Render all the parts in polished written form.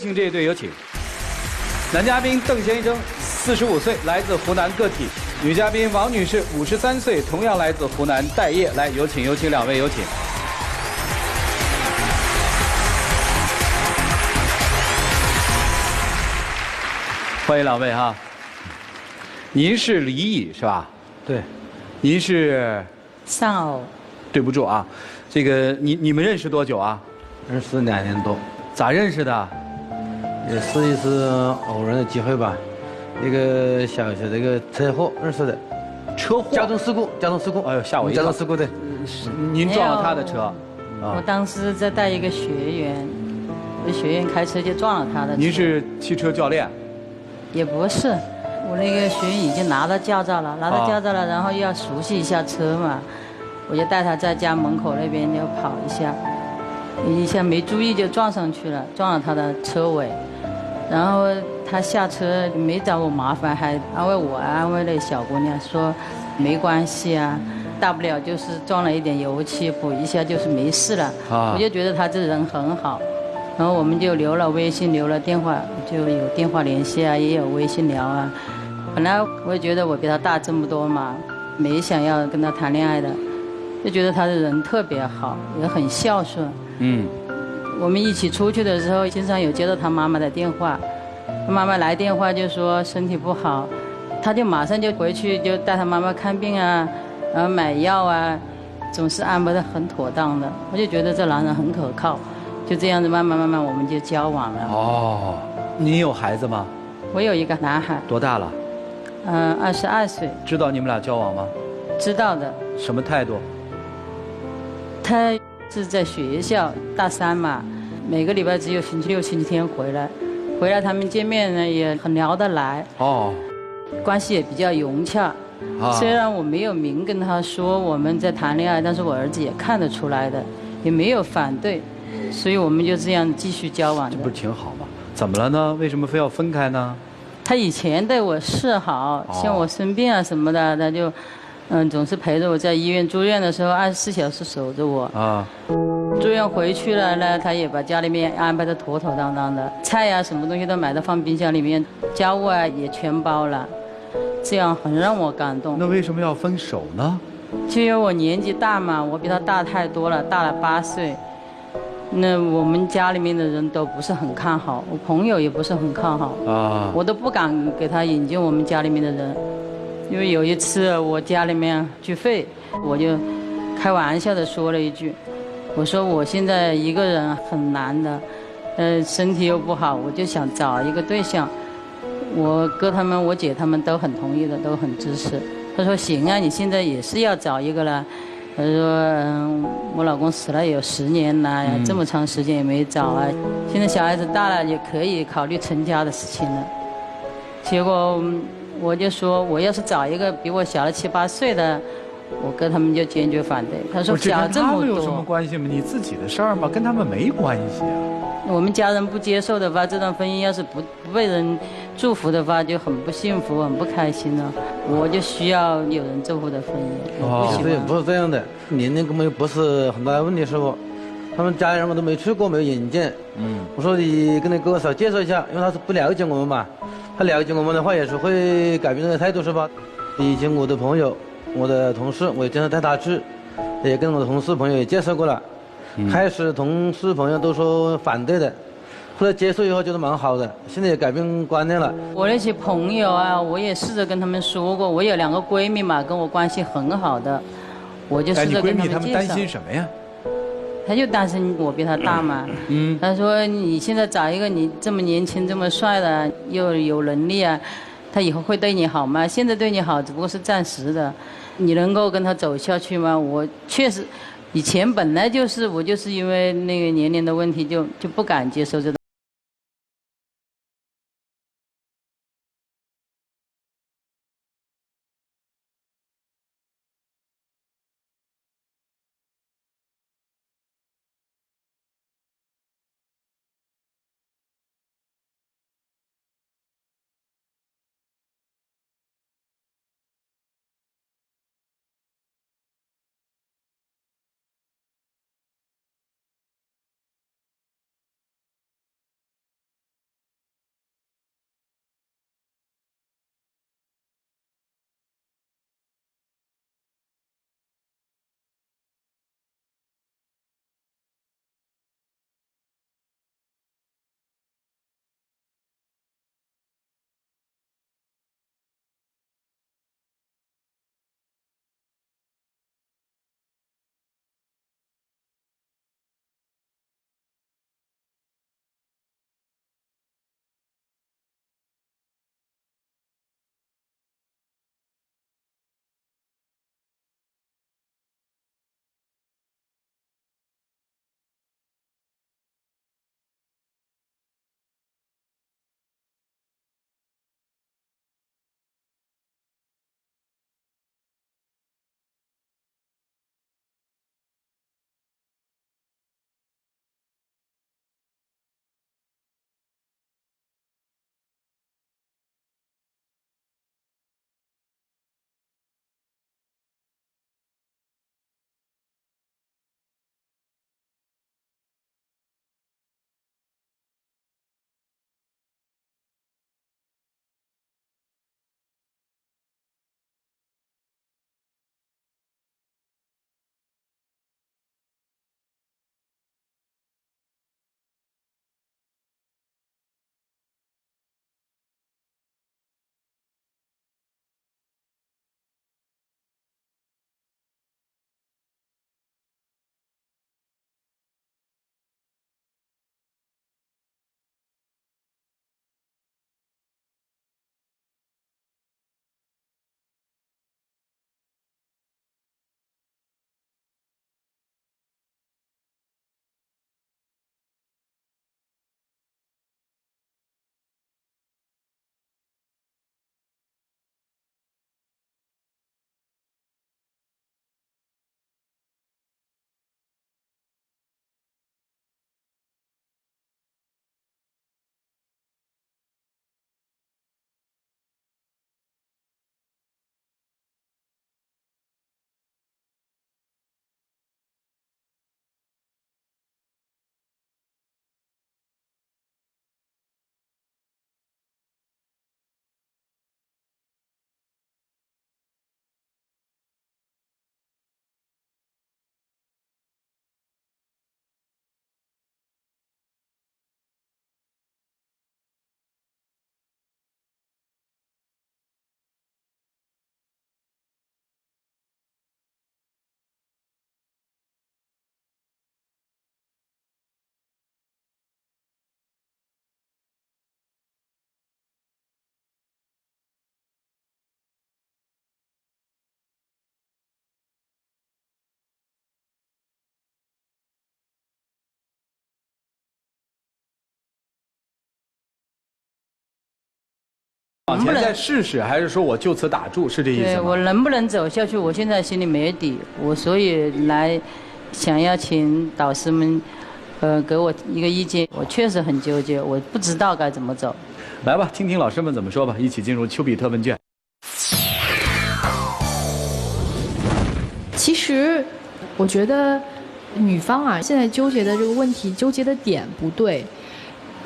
请这一队有请。男嘉宾邓先生，45岁，来自湖南个体；女嘉宾王女士，53岁，同样来自湖南待业。来，有请两位，有请。欢迎两位哈。您是李乙是吧？对。您是？丧偶。对不住啊，这个你们认识多久啊？认识2年多。咋认识的？也是一次偶然的机会吧，一个小小的一个车祸认识的。车祸？交通事故。哎呦，吓我一跳！交通事故对。您撞了他的车？我当时在带一个学员，我学员开车就撞了他的车。您是汽车教练？也不是，我那个学员已经拿到驾照了，然后又要熟悉一下车嘛，我就带他在家门口那边就跑一下没注意就撞上去了，撞了他的车尾。然后他下车没找我麻烦，还安慰我，安慰那小姑娘说没关系啊，大不了就是撞了一点油漆补一下就是没事了。我就觉得他这人很好，然后我们就留了微信，留了电话，就有电话联系啊，也有微信聊啊。本来我也觉得我比他大这么多嘛，没想要跟他谈恋爱的，就觉得他的人特别好，也很孝顺。我们一起出去的时候，经常有接到他妈妈的电话，他妈妈来电话就说身体不好，他就马上就回去就带他妈妈看病啊，然后买药啊，总是安排得很妥当的。我就觉得这男人很可靠，就这样子慢慢我们就交往了。哦，你有孩子吗？我有一个男孩。多大了？22岁。知道你们俩交往吗？知道的。什么态度？他是在学校大3嘛，每个礼拜只有星期6、星期天回来他们见面呢也很聊得来。关系也比较融洽。虽然我没有明跟他说我们在谈恋爱，但是我儿子也看得出来的，也没有反对，所以我们就这样继续交往。这不是挺好吗？怎么了呢？为什么非要分开呢？他以前对我示好，像我生病啊什么的，他就总是陪着我，在医院住院的时候24小时守着我。住院回去了呢，他也把家里面安排得妥妥当当的，菜呀什么东西都买到放冰箱里面，家务啊也全包了，这样很让我感动。那为什么要分手呢？就因为我年纪大嘛，我比他大太多了，大了8岁。那我们家里面的人都不是很看好，我朋友也不是很看好。我都不敢给他引进我们家里面的人。因为有一次我家里面聚会，我就开玩笑的说了一句，我说我现在一个人很难的，身体又不好，我就想找一个对象。我哥他们、我姐他们都很同意的，都很支持。他说行啊，你现在也是要找一个了。他说我老公死了也有10年了，这么长时间也没找啊，现在小孩子大了也可以考虑成家的事情了。结果我就说，我要是找一个比我小了7、8岁的，我哥他们就坚决反对。他说小这么多，跟他们有什么关系吗？你自己的事儿嘛，跟他们没关系啊。我们家人不接受的话，这段婚姻要是不被人祝福的话，就很不幸福，很不开心了。我就需要有人祝福的婚姻。不是这样的，年龄根本不是很大的问题，师傅。他们家人我都没去过，没有引荐。我说你跟你哥哥少介绍一下，因为他是不了解我们嘛。他了解我们的话，也是会改变这个态度，是吧？以前我的朋友、我的同事，我也经常带他去，也跟我的同事朋友也介绍过了。开始同事朋友都说反对的，后来接受以后觉得蛮好的，现在也改变观念了。我那些朋友啊，我也试着跟他们说过，我有2个闺蜜嘛，跟我关系很好的，我就试着跟他们介绍。你闺蜜他们担心什么呀？他就担心我比他大嘛。他说你现在找一个你这么年轻、这么帅的，又有能力啊，他以后会对你好吗？现在对你好只不过是暂时的，你能够跟他走下去吗？我确实，以前本来就是我就是因为那个年龄的问题就不敢接受这种。往前再试试，还是说我就此打住，是这意思吗？对，我能不能走下去，我现在心里没底，所以来想要请导师们，给我一个意见。我确实很纠结，我不知道该怎么走。来吧，听听老师们怎么说吧，一起进入丘比特问卷。其实，我觉得女方啊，现在纠结的这个问题，纠结的点不对。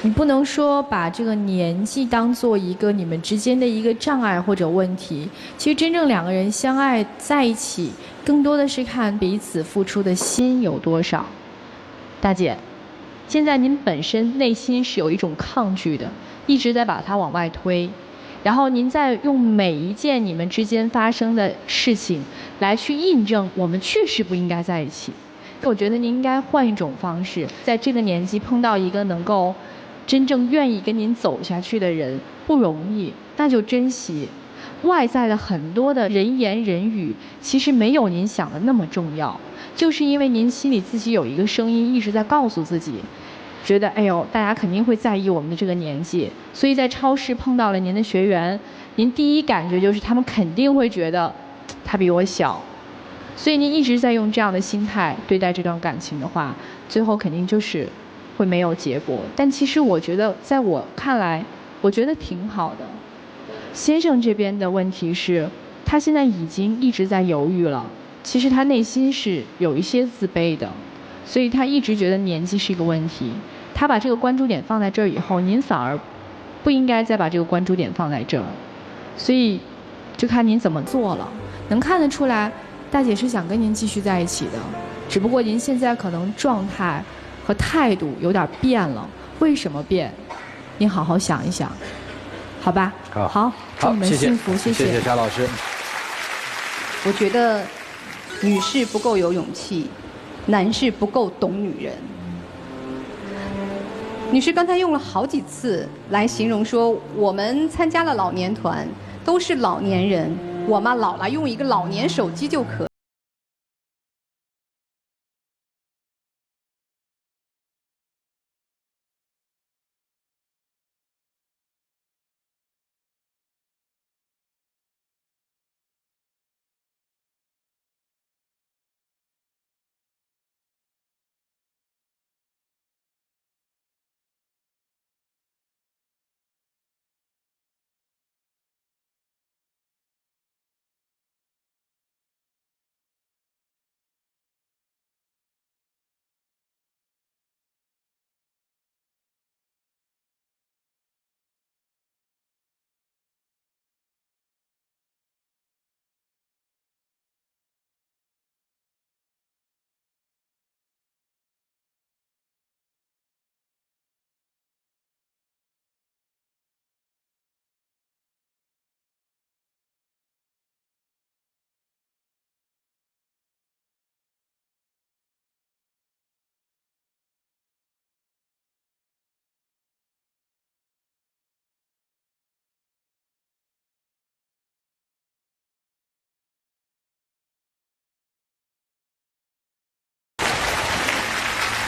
你不能说把这个年纪当做一个你们之间的一个障碍或者问题。其实真正两个人相爱在一起，更多的是看彼此付出的心有多少。大姐，现在您本身内心是有一种抗拒的，一直在把它往外推，然后您在用每一件你们之间发生的事情来去印证我们确实不应该在一起。我觉得您应该换一种方式，在这个年纪碰到一个能够真正愿意跟您走下去的人不容易，那就珍惜。外在的很多的人言人语，其实没有您想的那么重要，就是因为您心里自己有一个声音一直在告诉自己，觉得哎呦，大家肯定会在意我们的这个年纪，所以在超市碰到了您的学员，您第一感觉就是他们肯定会觉得他比我小，所以您一直在用这样的心态对待这段感情的话，最后肯定就是会没有结果。但其实我觉得，在我看来，我觉得挺好的。先生这边的问题是，他现在已经一直在犹豫了，其实他内心是有一些自卑的，所以他一直觉得年纪是一个问题。他把这个关注点放在这儿以后，您反而不应该再把这个关注点放在这儿，所以就看您怎么做了。能看得出来，大姐是想跟您继续在一起的，只不过您现在可能状态和态度有点变了。为什么变？您好好想一想，好吧？好，祝你们幸福，谢谢谢沙老师。我觉得女士不够有勇气，男士不够懂女人。女士刚才用了好几次来形容说，我们参加了老年团，都是老年人，我嘛老了用一个老年手机就可以。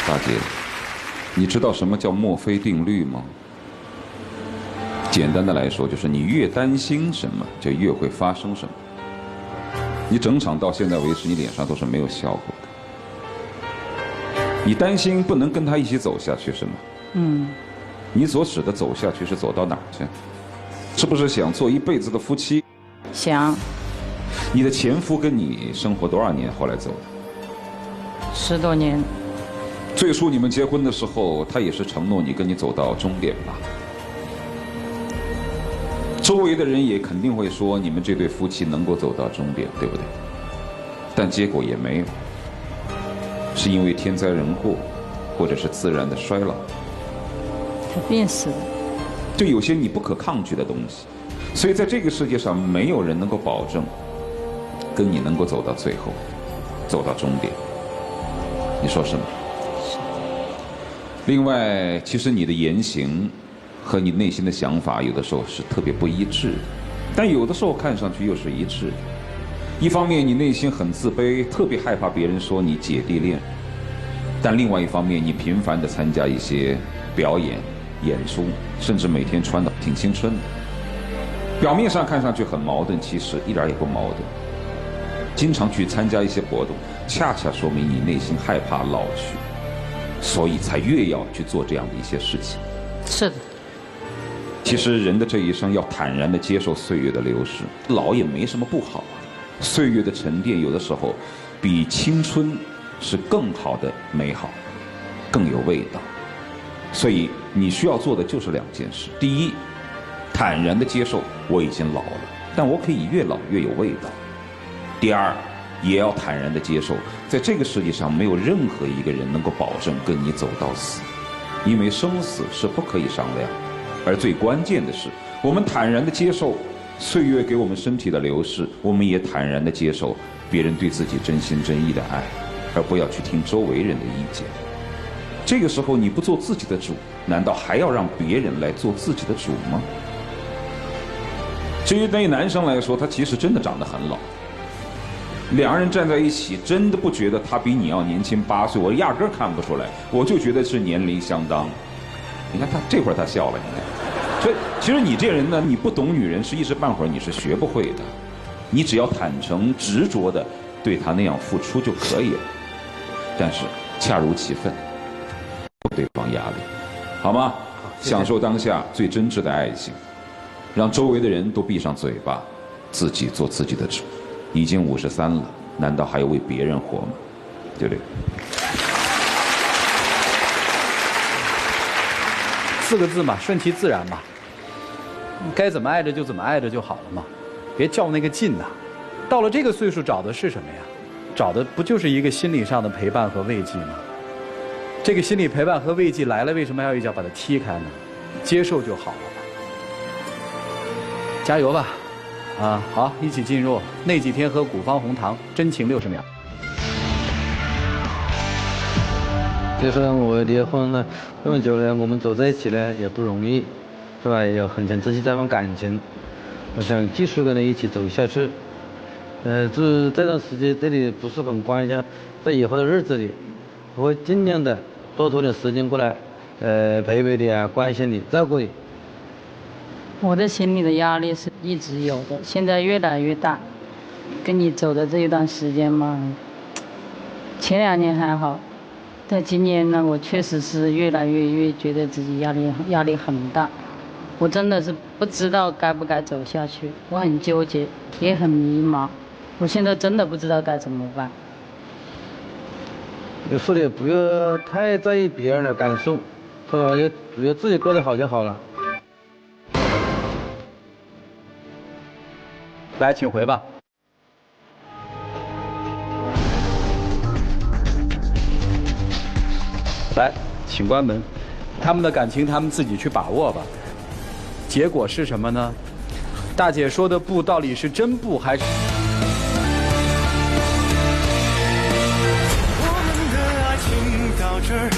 大姐，你知道什么叫墨菲定律吗？简单的来说，就是你越担心什么，就越会发生什么。你整场到现在为止，你脸上都是没有笑过的。你担心不能跟他一起走下去是吗？你所指的走下去是走到哪儿去？是不是想做一辈子的夫妻？想。你的前夫跟你生活多少年后来走的？10多年。最初你们结婚的时候，他也是承诺你跟你走到终点吧？周围的人也肯定会说你们这对夫妻能够走到终点，对不对？但结果也没有，是因为天灾人祸，或者是自然的衰老。他病死了。就有些你不可抗拒的东西，所以在这个世界上，没有人能够保证跟你能够走到最后，走到终点。你说是吗？另外，其实你的言行和你内心的想法，有的时候是特别不一致的，但有的时候看上去又是一致的。一方面，你内心很自卑，特别害怕别人说你姐弟恋；但另外一方面，你频繁地参加一些表演、演出，甚至每天穿得挺青春的。表面上看上去很矛盾，其实一点也不矛盾。经常去参加一些活动，恰恰说明你内心害怕老去，所以才越要去做这样的一些事情。是的。其实人的这一生要坦然地接受岁月的流逝，老也没什么不好啊。岁月的沉淀有的时候比青春是更好的美好，更有味道。所以你需要做的就是2件事：第一，坦然地接受我已经老了，但我可以越老越有味道；第二，也要坦然地接受，在这个世界上没有任何一个人能够保证跟你走到死，因为生死是不可以商量。而最关键的是，我们坦然地接受岁月给我们身体的流逝，我们也坦然地接受别人对自己真心真意的爱，而不要去听周围人的意见。这个时候你不做自己的主，难道还要让别人来做自己的主吗？至于对于男生来说，他其实真的长得很老。2人站在一起，真的不觉得他比你要年轻8岁，我压根儿看不出来，我就觉得是年龄相当。你看他这会儿他笑了，你看。所以其实你这人呢，你不懂女人是一时半会儿你是学不会的，你只要坦诚执着的对她那样付出就可以了。但是恰如其分，不给对方压力，好吗？享受当下最真挚的爱情，让周围的人都闭上嘴巴，自己做自己的主。已经53了，难道还要为别人活吗？对不对？4个字嘛，顺其自然嘛。该怎么爱着就怎么爱着就好了嘛，别较那个劲呐。到了这个岁数，找的是什么呀？找的不就是一个心理上的陪伴和慰藉吗？这个心理陪伴和慰藉来了，为什么要一脚把它踢开呢？接受就好了嘛。加油吧！啊，好，一起进入那几天喝古方红糖，真情60秒。就说我离婚了这么久了，我们走在一起呢也不容易，是吧？也有很想珍惜这份感情，我想继续跟你一起走下去。这段时间这里不是很关心，在以后的日子里，我会尽量的多抽点时间过来，陪陪你啊，关心你，照顾你。我的心理的压力是一直有的，现在越来越大。跟你走的这一段时间嘛，前2年还好，但今年呢，我确实是越来越觉得自己压力很大。我真的是不知道该不该走下去，我很纠结，也很迷茫。我现在真的不知道该怎么办。有时候也不要太在意别人的感受，是吧？只要自己过得好就好了。来，请回吧。来，请关门。他们的感情，他们自己去把握吧。结果是什么呢？大姐说的不，到底是真不还是？